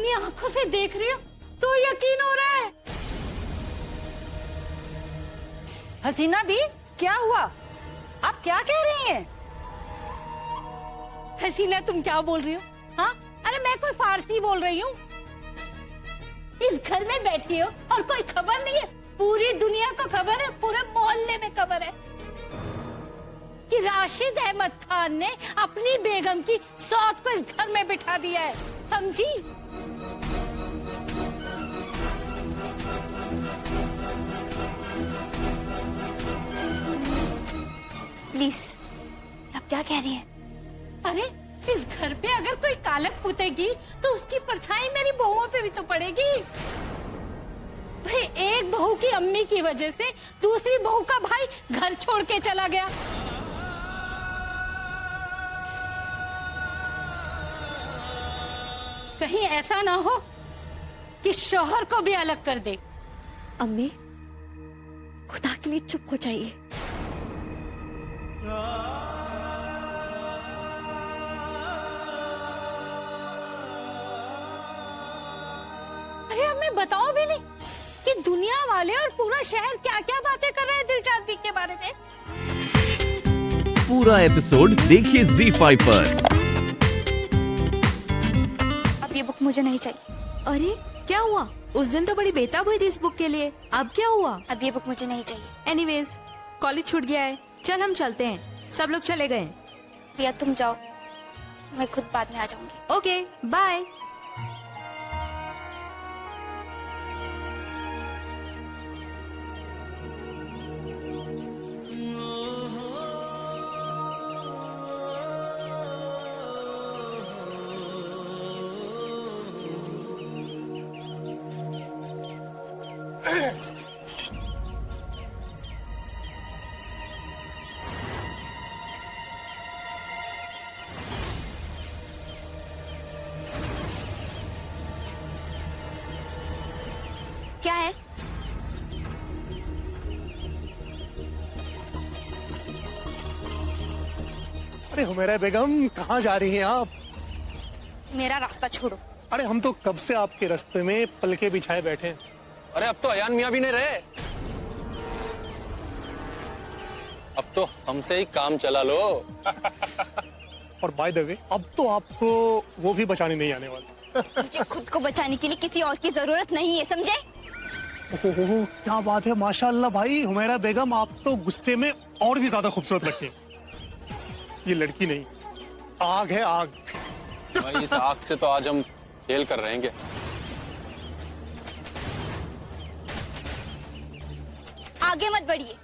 अपनी आंखों से देख रही हूँ तो यकीन हो रहा है। हसीना भी, क्या हुआ? आप क्या कह रही हैं? हसीना तुम क्या बोल रही हो? हाँ, अरे मैं कोई फारसी बोल रही हूँ। इस घर में बैठी हो और कोई खबर नहीं है? पूरी दुनिया को खबर है, पूरे मोहल्ले में खबर है कि राशिद अहमद खान ने अपनी बेगम की सौत को इस घर में बिठा दिया है, समझी? प्लीज, आप क्या कह रही हैं? अरे इस घर पे अगर कोई कालक पुतेगी तो उसकी परछाई मेरी बहुओं पे भी तो पड़ेगी। भाई एक बहू की अम्मी की वजह से दूसरी बहू का भाई घर छोड़ के चला गया। कहीं ऐसा ना हो कि शौहर को भी अलग कर दे। अम्मी, खुदा के लिए चुप हो जाइए। अरे हमें बताओ भी नहीं कि दुनिया वाले और पूरा शहर क्या क्या बातें कर रहे हैं दिलशाद बीग के बारे में। पूरा एपिसोड देखिए ZEE5 पर। अब ये बुक मुझे नहीं चाहिए। अरे क्या हुआ? उस दिन तो बड़ी बेताब हुई थी इस बुक के लिए, अब क्या हुआ? अब ये बुक मुझे नहीं चाहिए। एनीवेज, कॉलेज छूट गया है, चल हम चलते हैं। सब लोग चले गए। प्रिया तुम जाओ, मैं खुद बाद में आ जाऊंगी। Okay, bye. क्या है? अरे हुमैरा बेगम, कहाँ जा रही हैं आप? मेरा रास्ता छोड़ो। अरे हम तो कब से आपके रास्ते में पलके बिछाए बैठे हैं। अरे अब तो अयान मियां भी नहीं रहे, अब तो हमसे ही काम चला लो। और बाय द वे, अब तो आपको वो भी बचाने नहीं आने वाले। मुझे खुद को बचाने के लिए किसी और की जरूरत नहीं है, समझे? ओहो, क्या बात है, माशाल्लाह भाई। हुमैरा बेगम, आप तो गुस्से में और भी ज्यादा खूबसूरत लगती हैं। ये लड़की नहीं, आग है, आग। भाई इस आग से तो आज हम खेल कर रहेंगे। आगे मत बढ़िए।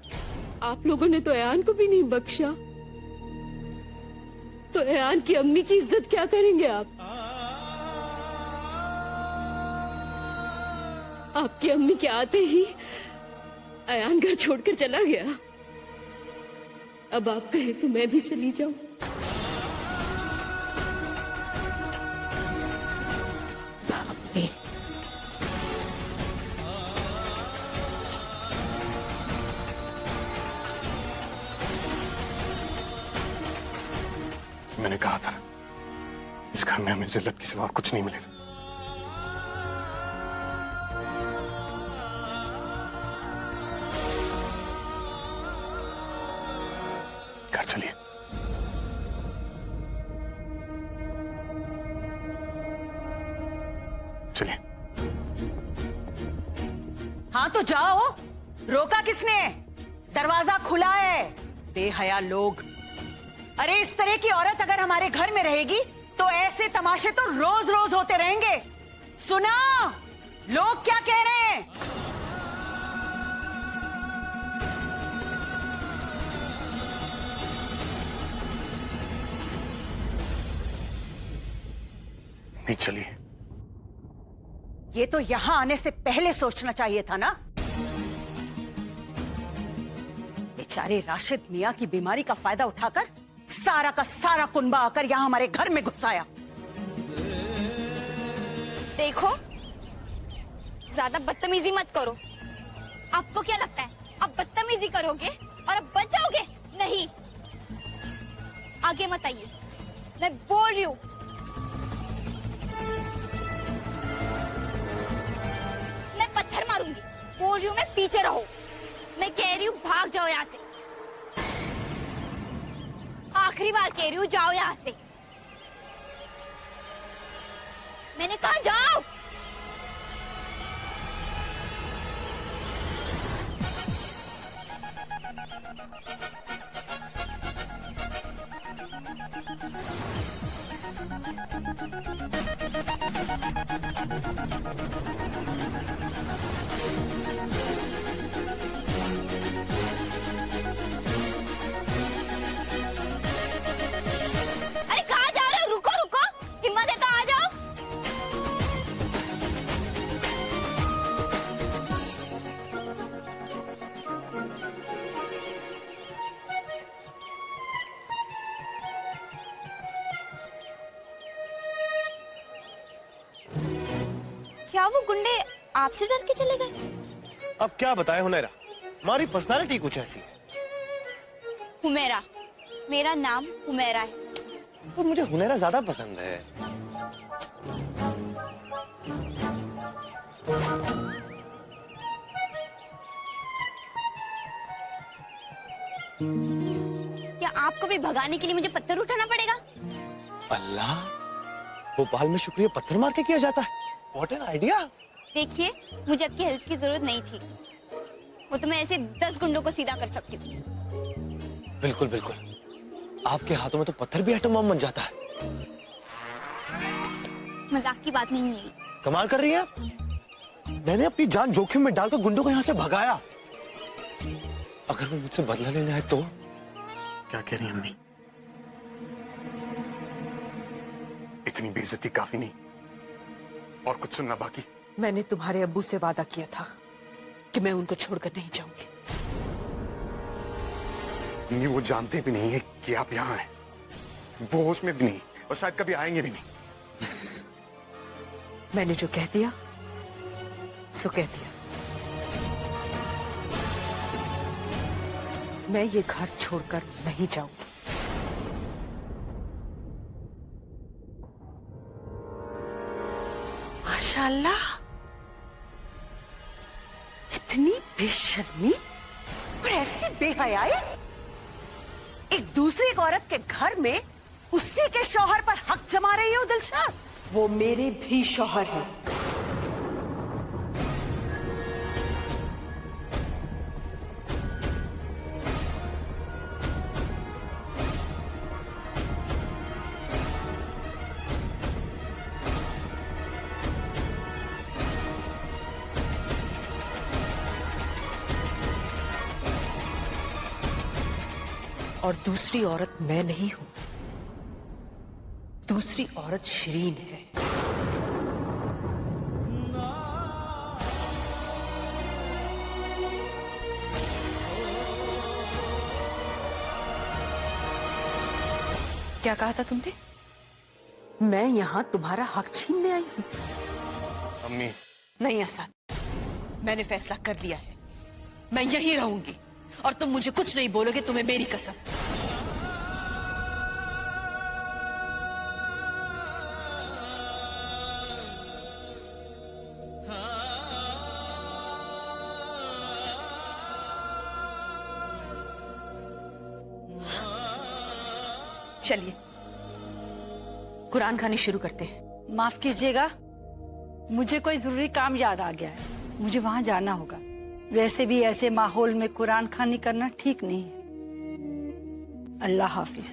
आप लोगों ने तो अयान को भी नहीं बख्शा, तो अयान की अम्मी की इज्जत क्या करेंगे आप? आपकी अम्मी के आते ही अयान घर छोड़कर चला गया। अब आप कहे तो मैं भी चली जाऊं। मैंने कहा था इस घर में हमें जिल्लत के सिवा और कुछ नहीं मिलेगा। घर चलिए। चलिए। हाँ तो जाओ, रोका किसने? दरवाजा खुला है। बेहया लोग। अरे इस तरह की औरत अगर हमारे घर में रहेगी तो ऐसे तमाशे तो रोज रोज होते रहेंगे। सुना, लोग क्या कह रहे हैं? नहीं, चलिए। ये तो यहां आने से पहले सोचना चाहिए था ना। बेचारे राशिद मियां की बीमारी का फायदा उठाकर सारा का सारा कुनबा आकर यहां हमारे घर में घुस आया। देखो, ज्यादा बदतमीजी मत करो। आपको क्या लगता है अब बदतमीजी करोगे और अब बच जाओगे? नहीं, आगे मत आइए, मैं बोल रही हूँ। करूंगी। बोल रही हूँ मैं, पीछे रहो। मैं कह रही हूँ भाग जाओ यहाँ से। आखिरी बार कह रही हूँ, जाओ यहाँ से। मैंने कहा जाओ। अरे कहाँ जा रहे हो? रुको रुको, हिम्मत है तो आ जाओ। क्या वो गुंडे आपसे डर के चले गए? अब क्या बताए हुनैरा, हमारी पर्सनालिटी कुछ ऐसी है। हुमेरा, मेरा नाम हुमेरा है। तो मुझे हुनैरा ज्यादा पसंद है। क्या आपको भी भगाने के लिए मुझे पत्थर उठाना पड़ेगा? अल्लाह, भोपाल में शुक्रिया पत्थर मार के किया जाता है। What an idea. देखिए, मुझे आपकी हेल्प की जरूरत नहीं थी। वो तो मैं ऐसे 10 गुंडों को सीधा कर सकती हूँ। बिल्कुल बिल्कुल, आपके हाथों में तो पत्थर भी एटम बम बन जाता है। मजाक की बात नहीं है। कमाल कर रही है आप। मैंने अपनी जान जोखिम में डालकर गुंडों को यहाँ से भगाया। अगर वो मुझसे बदला लेने आए तो? क्या कह रही हैं अम्मी? इतनी बेइज्जती काफी नहीं, और कुछ सुनना बाकी? मैंने तुम्हारे अब्बू से वादा किया था कि मैं उनको छोड़कर नहीं जाऊंगी। अम्मी, वो जानते भी नहीं है कि आप यहाँ हैं, वो होश में भी नहीं, और शायद कभी आएंगे भी नहीं। बस, मैंने जो कह दिया सो कह दिया। मैं ये घर छोड़कर नहीं जाऊंगी। माशाल्लाह, इतनी बेशर्मी और ऐसी बेहयाई। एक दूसरी एक औरत के घर में उसी के शौहर पर हक जमा रही हो दिलशाद। वो मेरे भी शौहर हैं। और दूसरी औरत मैं नहीं हूं, दूसरी औरत शिरीन है। क्या कहा था तुमने? मैं यहां तुम्हारा हक छीनने आई हूं? अम्मी, नहीं असद, मैंने फैसला कर लिया है। मैं यहीं रहूंगी और तुम मुझे कुछ नहीं बोलोगे, तुम्हें मेरी कसम। चलिए कुरान खानी शुरू करते हैं। माफ कीजिएगा, मुझे कोई जरूरी काम याद आ गया है, मुझे वहां जाना होगा। वैसे भी ऐसे माहौल में कुरान खानी करना ठीक नहीं है। अल्लाह हाफिज।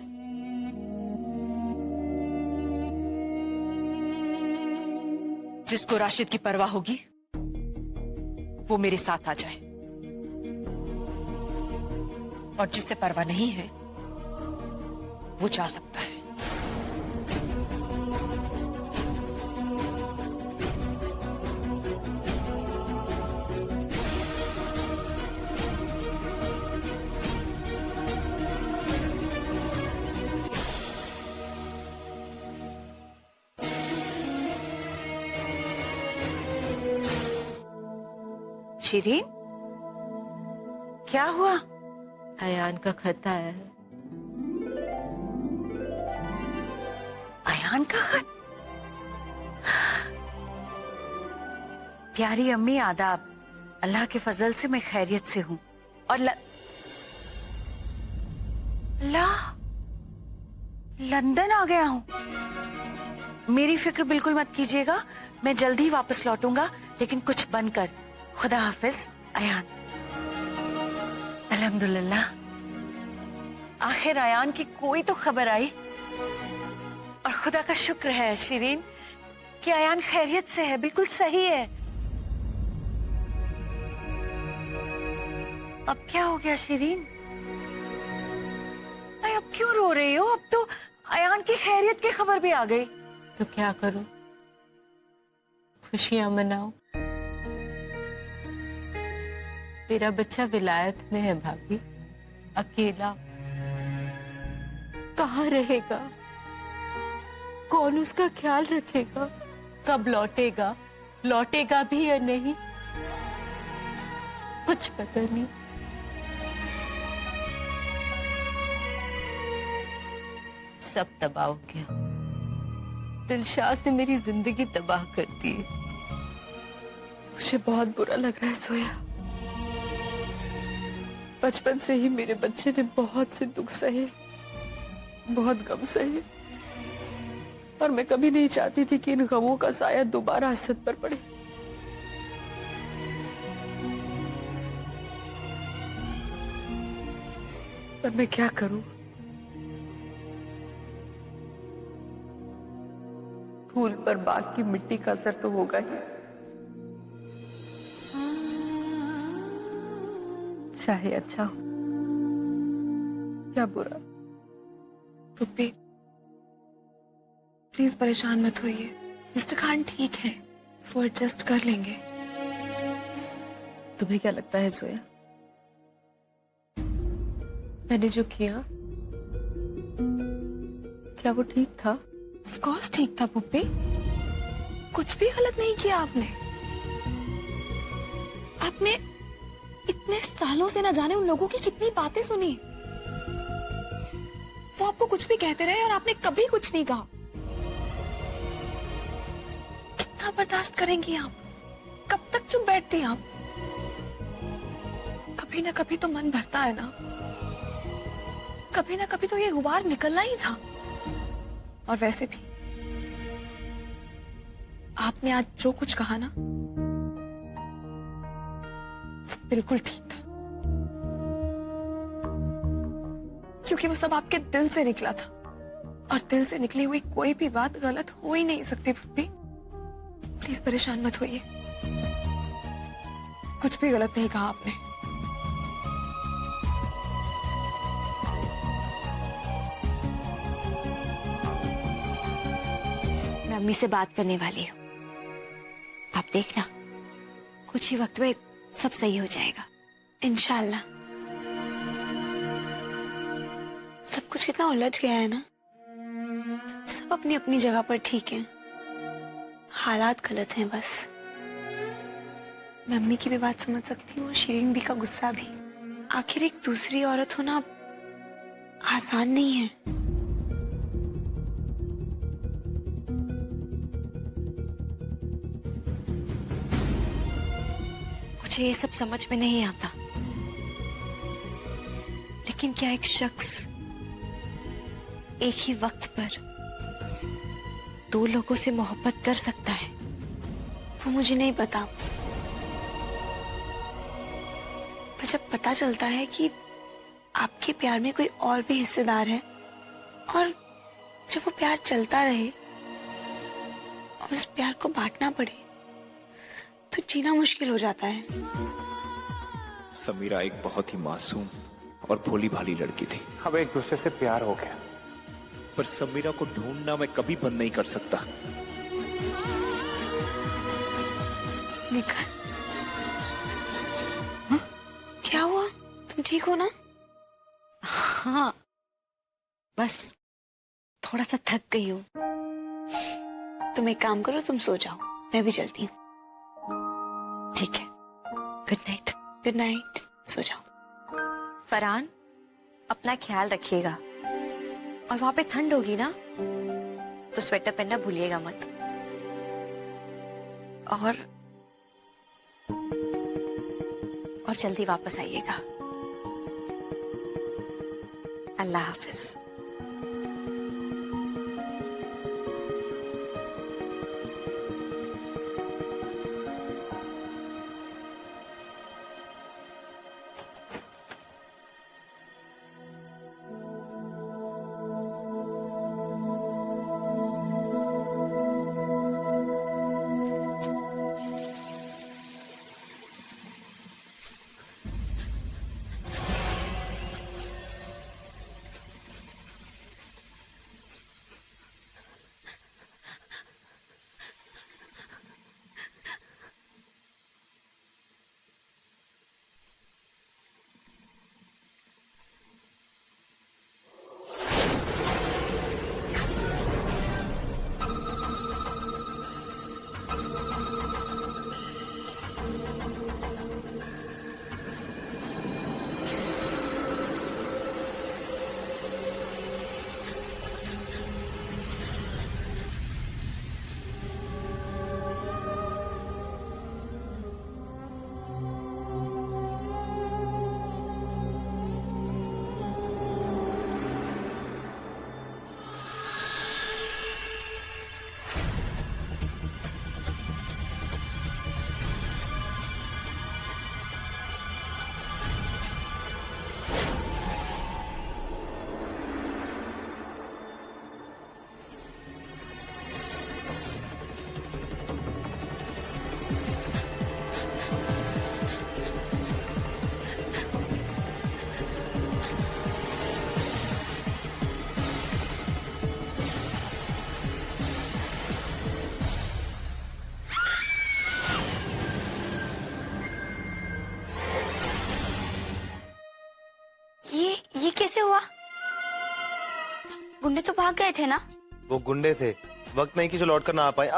जिसको राशिद की परवाह होगी वो मेरे साथ आ जाए, और जिसे परवाह नहीं है वो जा सकता है। शिरीन, क्या हुआ? अयान का खत आया है। अयान का खत? प्यारी अम्मी आदाब। अल्लाह के फजल से मैं खैरियत से हूँ और लंदन आ गया हूँ। मेरी फिक्र बिल्कुल मत कीजिएगा, मैं जल्दी ही वापस लौटूंगा, लेकिन कुछ बनकर। खुदा हाफिज अयान। अल्हम्दुलिल्लाह, आखिर अयान की कोई तो खबर आई और खुदा का शुक्र है शिरीन कि अयान खैरियत से है, बिल्कुल सही है। अब क्या हो गया शिरीन? अरे अब क्यों रो रही हो? अब तो अयान की खैरियत की खबर भी आ गई। तो क्या करूं? खुशियां मनाओ। मेरा बच्चा विलायत में है भाभी, अकेला। कहाँ रहेगा? कौन उसका ख्याल रखेगा? कब लौटेगा? लौटेगा भी या नहीं? कुछ पता नहीं। सब तबाह हो गया। दिलशाद ने मेरी जिंदगी तबाह कर दी। मुझे बहुत बुरा लग रहा है सोया। बचपन से ही मेरे बच्चे ने बहुत से दुख सहे, बहुत गम सहे, और मैं कभी नहीं चाहती थी कि इन गमों का साया दोबारा असद पर पड़े। पर मैं क्या करूं? फूल पर बाग की मिट्टी का असर तो होगा ही, चाहे अच्छा हो या बुरा। पुप्पी, प्लीज परेशान मत होइए। मिस्टर खान ठीक है, वो एडजस्ट कर लेंगे। तुम्हें क्या लगता है सोया? मैंने जो किया, क्या वो ठीक था? ऑफ कोर्स ठीक था पुप्पी, कुछ भी गलत नहीं किया आपने। आपने इतने सालों से ना जाने उन लोगों की कितनी बातें सुनी। वो आपको कुछ भी कहते रहे और आपने कभी कुछ नहीं कहा। कितना बर्दाश्त करेंगी आप? कब तक चुप बैठती आप? कभी ना कभी तो मन भरता है ना, कभी ना कभी तो ये गुबार निकलना ही था। और वैसे भी आपने आज जो कुछ कहा ना, बिल्कुल ठीक था, क्योंकि वो सब आपके दिल से निकला था, और दिल से निकली हुई कोई भी बात गलत हो ही नहीं सकती। पुप्पी, प्लीज परेशान मत होइए, कुछ भी गलत नहीं कहा आपने। मैं अम्मी से बात करने वाली हूँ, आप देखना कुछ ही वक्त में सब सही हो जाएगा इंशाल्लाह। सब कुछ कितना उलझ गया है ना, सब अपनी अपनी जगह पर ठीक है, हालात गलत हैं बस। मैं अम्मी की भी बात समझ सकती हूँ, शिरीन भी का गुस्सा भी। आखिर एक दूसरी औरत होना आसान नहीं है। मुझे ये सब समझ में नहीं आता, लेकिन क्या एक शख्स एक ही वक्त पर दो लोगों से मोहब्बत कर सकता है? वो मुझे नहीं पता। पर जब पता चलता है कि आपके प्यार में कोई और भी हिस्सेदार है, और जब वो प्यार चलता रहे और उस प्यार को बांटना पड़े, तो जीना मुश्किल हो जाता है। समीरा एक बहुत ही मासूम और भोली भाली लड़की थी। अब एक दूसरे से प्यार हो गया, पर समीरा को ढूंढना मैं कभी बंद नहीं कर सकता। निखिल, क्या हुआ? तुम ठीक हो ना? हाँ, बस थोड़ा सा थक गई हूँ। तुम एक काम करो, तुम सो जाओ, मैं भी चलती हूँ। ठीक है, गुड नाइट। गुड नाइट, सो जाओ। फरहान, अपना ख्याल रखिएगा, और वहां पे ठंड होगी ना तो स्वेटर पहनना भूलिएगा मत। और और जल्दी वापस आइएगा। अल्लाह हाफिज। ये कैसे हुआ? गुंडे तो भाग गए थे ना? वो गुंडे थे, वक्त नहीं कि जो लौट कर ना आ पाए।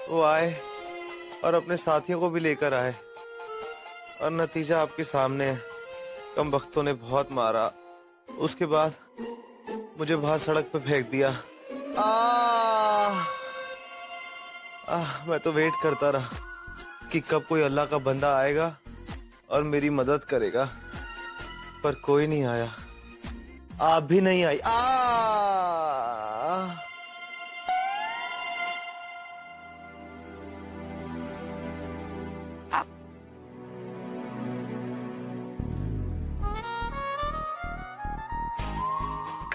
वो आए और अपने साथियों को भी लेकर आए और नतीजा आपके सामने है। कम वक्तों ने बहुत मारा, उसके बाद मुझे बाहर सड़क पे फेंक दिया। मैं तो वेट करता रहा कि कब कोई अल्लाह का बंदा आएगा और मेरी मदद करेगा, पर कोई नहीं आया। आप भी नहीं आई।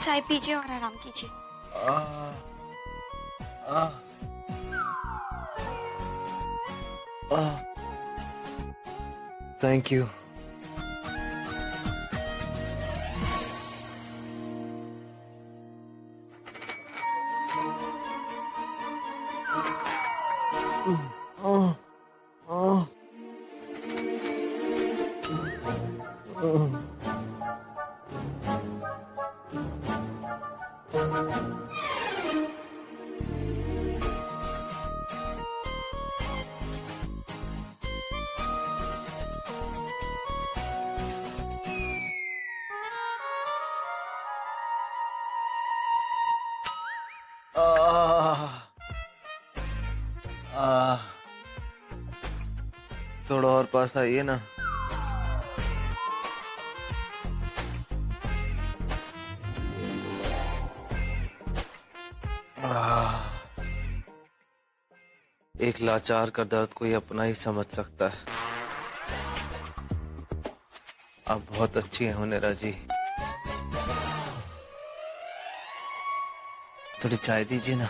चाय पीजिए और आराम कीजिए। Thank you. थोड़ा और पास आइए ना। एक लाचार का दर्द कोई अपना ही समझ सकता है। आप बहुत अच्छी हैं हुनैरा जी। थोड़ी चाय दीजिए ना।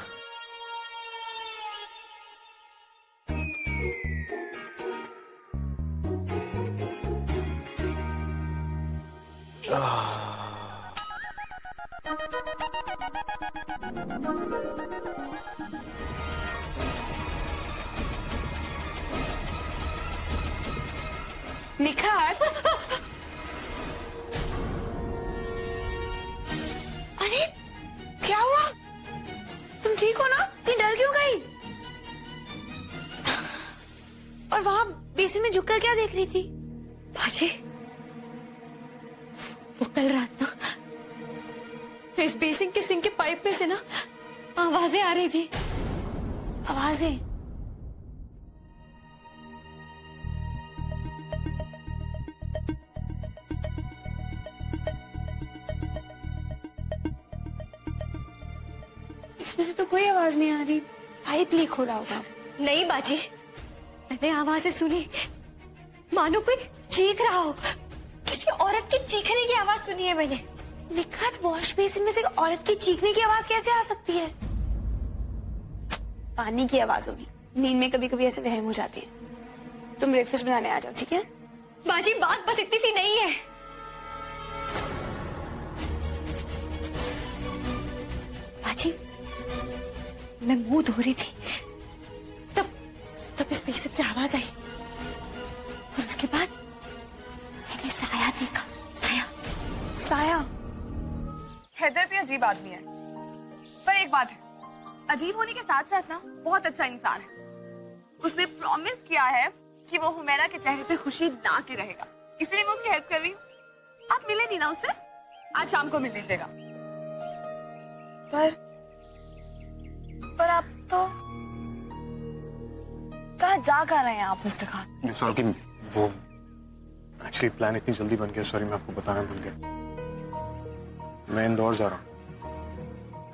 निखार, अरे क्या हुआ? तुम ठीक हो ना? इतनी डर क्यों गई? और वहां बेसिन में झुककर क्या देख रही थी? बाजी, वो कल रात ना इस बेसिन के सिंक के पाइप में से ना आवाजें आ रही थी। आवाजें? इसमें से तो कोई आवाज नहीं आ रही, पाइप लीक हो रहा होगा। नहीं बाजी, मैंने आवाजें सुनी, मानो कोई चीख रहा हो। किसी औरत के चीखने की आवाज सुनी है मैंने। निखात, वॉश बेसिन में से औरत की चीखने की आवाज कैसे आ सकती है? पानी की आवाज होगी। नींद में कभी कभी ऐसे वहम हो जाती है। तुम ब्रेकफास्ट बनाने आ जाओ, ठीक है? बाजी बात बस इतनी सी नहीं है। बाजी, मैं मुंह धो रही थी, तब इस बेसिन से आवाज आई और उसके बाद मैंने साया देखा। साया? हैदर भी अजीब आदमी है, पर एक बात है, अजीब होने के साथ साथ ना बहुत अच्छा इंसान है। उसने प्रॉमिस किया है कि वो हुमैरा के चेहरे पे खुशी ला के रहेगा, इसलिए मैं उसकी हेल्प कर रही हूँ। आप मिले नहीं ना उससे? आज शाम को मिल लीजिएगा। पर आप तो कहाँ जा कर रहे हैं आप मिस्टर खान? सॉरी, वो एक्चुअली प्लान इतनी जल्दी बन गया, सॉरी मैं आपको बताना भूल गया। मैं इंदौर जा रहा हूँ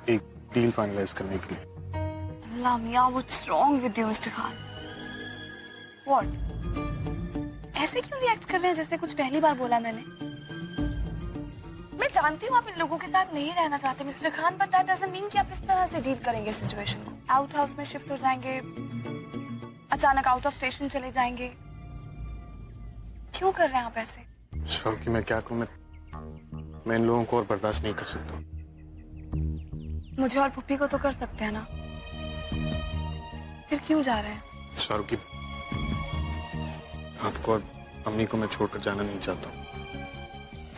एक डील फाइनलाइज करने के लिए। अल्लाह मियां, what's wrong with you mister Khan? What? ऐसे क्यों रिएक्ट कर रहे हैं जैसे कुछ पहली बार बोला मैंने? मैं जानती हूँ आप इन लोगों के साथ नहीं रहना चाहते mister Khan, but that doesn't mean कि आप इस तरह से डील करेंगे सिचुएशन को। आउट हाउस में शिफ्ट हो जाएंगे, अचानक आउट ऑफ स्टेशन चले जाएंगे। क्यों कर रहे हैं आप ऐसे? सॉरी कि मैं क्या करूँ, मैं इन लोगों को और बर्दाश्त नहीं कर सकता। मुझे और पुप्पी को तो कर सकते हैं ना, फिर क्यों जा रहे हैं? सॉरी कि आपको और अम्मी को मैं छोड़कर जाना नहीं चाहता।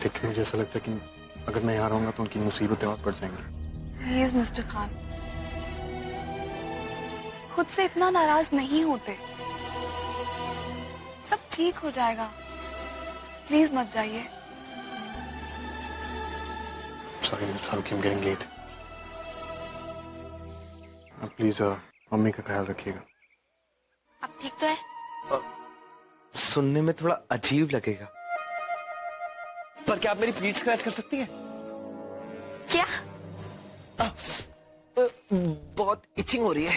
देखिए मुझे ऐसा लगता है कि अगर मैं यहाँ रहूंगा तो उनकी मुसीबतें और बढ़ जाएंगी। प्लीज मिस्टर खान, खुद से इतना नाराज नहीं होते, सब ठीक हो जाएगा। प्लीज मत जाइए। सॉरी कि I'm getting late। आप प्लीज मम्मी का ख्याल रखिएगा। अब ठीक तो है? सुनने में थोड़ा अजीब लगेगा, पर क्या आप मेरी पीठ स्क्रैच कर सकती हैं? क्या? बहुत इचिंग हो रही है।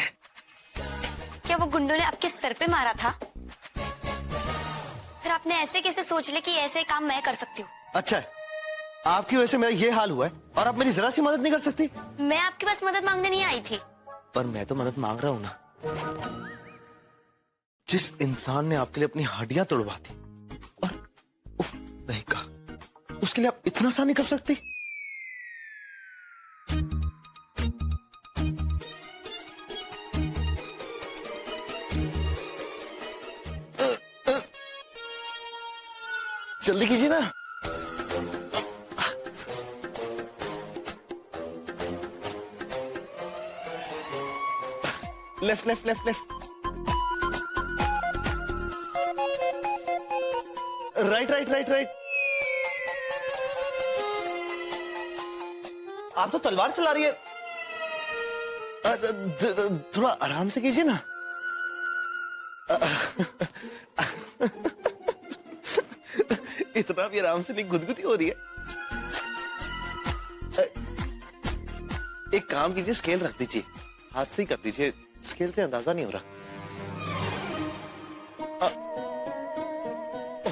क्या वो गुंडों ने आपके सर पे मारा था? फिर आपने ऐसे कैसे सोच लिया कि ऐसे काम मैं कर सकती हूँ? अच्छा है, आपकी वजह से मेरा ये हाल हुआ है और आप मेरी जरा सी मदद नहीं कर सकती? मैं आपके पास मदद मांगने नहीं आई थी। पर मैं तो मदद मांग रहा हूं ना। जिस इंसान ने आपके लिए अपनी हड्डियां तोड़वा दी और उफ नहीं कहा, उसके लिए आप इतना सा नहीं कर सकती? जल्दी कीजिए ना। Left left left left, right right right right. आप तो तलवार चला रही है, थोड़ा आराम से कीजिए ना। इतना भी आराम से नहीं, गुदगुदी हो रही है। एक काम कीजिए, स्केल रख दीजिए, हाथ से ही कर दीजिए, स्केल से अंदाजा नहीं हो रहा।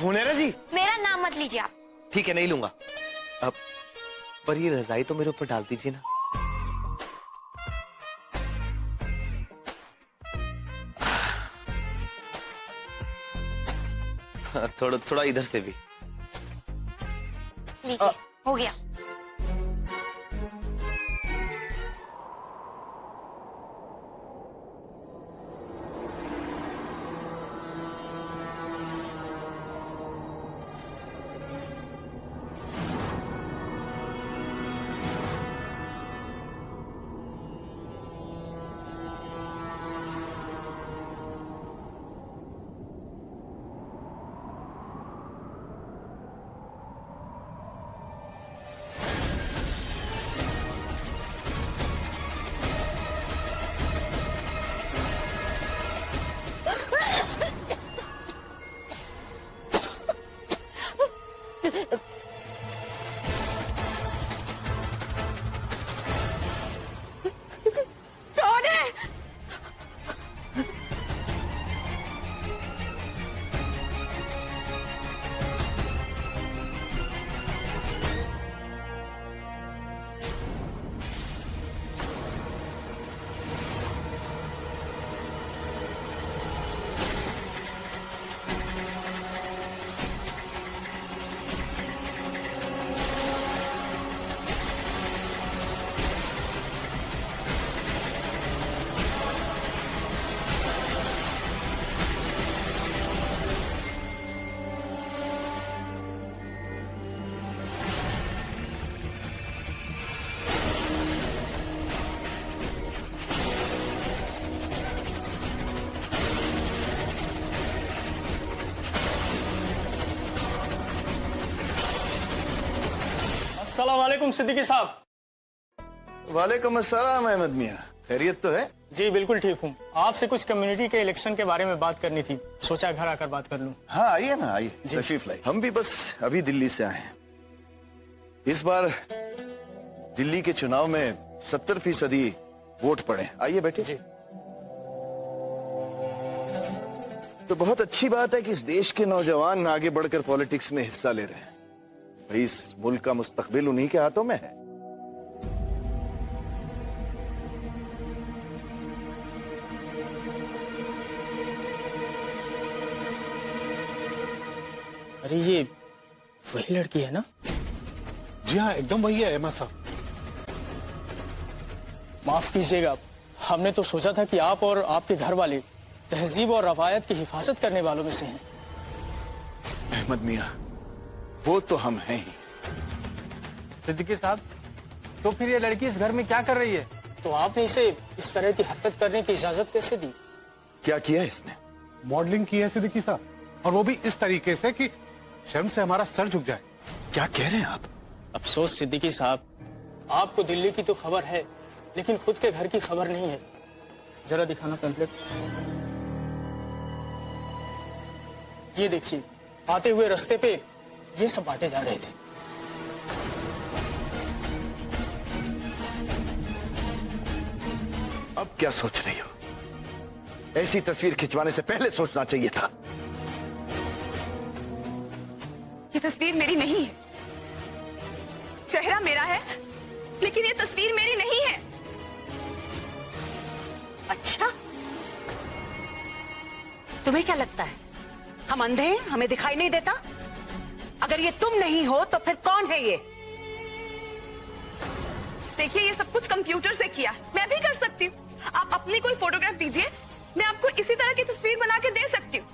हुनैरा जी, मेरा नाम मत लीजिए आप। ठीक है नहीं लूंगा। अब पर ये रजाई तो मेरे ऊपर डाल दीजिए ना। थोड़ा थोड़ा इधर से भी लीजिए, हो गया। अस्सलाम वालेकुम सिद्दीकी साहब। वालेकुम अस्सलाम अहमद मियाँ, खैरियत तो है? जी बिल्कुल ठीक हूँ। आपसे कुछ कम्युनिटी के इलेक्शन के बारे में बात करनी थी, सोचा घर आकर बात कर लूँ। हाँ आइए ना, आइए तशरीफ लाइए। हम भी बस अभी दिल्ली से आए हैं। इस बार दिल्ली के चुनाव में 70% वोट पड़े। आइए बैठिए। जी। तो बहुत अच्छी बात है कि इस देश के नौजवान आगे बढ़कर पॉलिटिक्स में हिस्सा ले रहे हैं। भाई इस मुल्क का मुस्तकबिल उन्हीं के हाथों में है। अरे ये वही लड़की है ना? जी हाँ, एकदम वही है अहमद साहब। माफ कीजिएगा, हमने तो सोचा था कि आप और आपके घर वाले तहजीब और रवायत की हिफाजत करने वालों में से हैं। अहमद मियाँ, वो तो हम हैं ही। सिद्दीकी साहब, तो फिर ये लड़की इस घर में क्या कर रही है? तो आपने इसे इस तरह की हरकत करने की इजाजत कैसे दी? क्या किया इसने? मॉडलिंग की है सिद्दीकी साहब, और वो भी इस तरीके से कि शर्म से हमारा सर झुक जाए। क्या कह रहे हैं आप? अफसोस सिद्दीकी साहब, आपको दिल्ली की तो खबर है लेकिन खुद के घर की खबर नहीं है। जरा दिखाना पैम्फलेट। ये देखिए, आते हुए रास्ते पे ये सब बांटे जा रहे थे। अब क्या सोच रही हो? ऐसी तस्वीर खिंचवाने से पहले सोचना चाहिए था। ये तस्वीर मेरी नहीं है। चेहरा मेरा है लेकिन ये तस्वीर मेरी नहीं है। अच्छा, तुम्हें क्या लगता है हम अंधे हैं, हमें दिखाई नहीं देता? अगर ये तुम नहीं हो तो फिर कौन है ये? देखिए, ये सब कुछ कंप्यूटर से किया है। मैं भी कर सकती हूँ। आप अपनी कोई फोटोग्राफ दीजिए, मैं आपको इसी तरह की तस्वीर बना के दे सकती हूँ।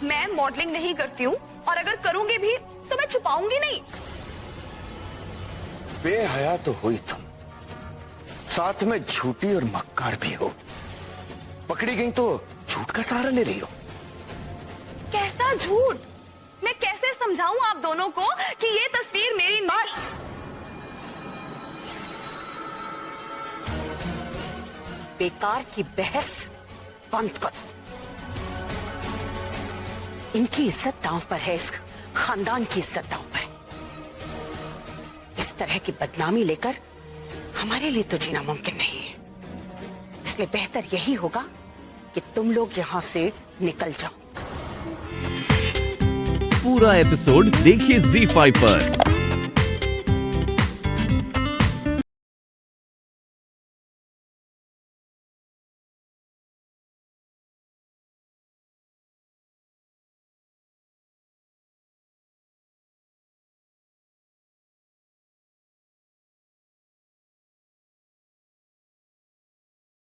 मैं मॉडलिंग नहीं करती हूँ और अगर करूंगी भी तो मैं छुपाऊंगी नहीं। बेहया तो हुई तुम, साथ में झूठी और मक्कार भी हो। पकड़ी गई तो झूठ का सहारा ले रही हो। कैसा झूठ? मैं कैसे समझाऊं आप दोनों को कि ये तस्वीर मेरी नहीं? बेकार की बहस बंद करो। इनकी इज्जत दांव पर है, इस खानदान की इज्जत दांव पर है। इस तरह की बदनामी लेकर हमारे लिए तो जीना मुमकिन नहीं है। इसलिए बेहतर यही होगा कि तुम लोग यहां से निकल जाओ। पूरा एपिसोड देखिए ZEE5 पर।